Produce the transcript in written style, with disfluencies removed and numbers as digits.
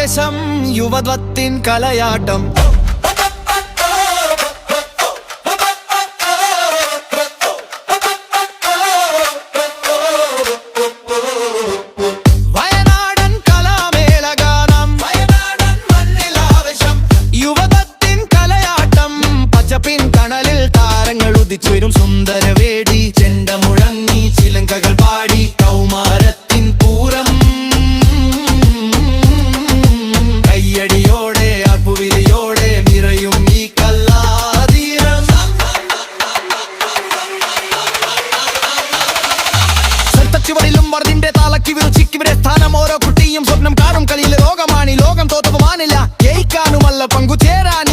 മണ്ണിലാവേശം യുവത്വത്തിൻ കലയാട്ടം. വയനാടൻ കലാമേളഗാനം, യുവത്വത്തിൻ കലയാട്ടം. പച്ചപ്പിൻ കണലിൽ താരങ്ങൾ ഉദിച്ചുവരും സുന്ദരവേദി. ചെണ്ട മുഴങ്ങി ചിലങ്കകൾ പാടി കൗമാരത്തിൻ പൂരം. കയ്യടിയോടെ അപ്പുവിളിയോടെ നിറയും ഈ കല്ലാതീരം. ചുവടിലും വർദ്ധിന്റെ താളക്കി വിരുചിക്കിവരെ സ്ഥാനം. ഓരോ കുട്ടിയും സ്വപ്നം കാണും കളിയിലെ ലോകമാണ്. ലോകം തോറ്റു പോവാനില്ല, ജയിക്കാനുമല്ല പങ്കുചേരാൻ.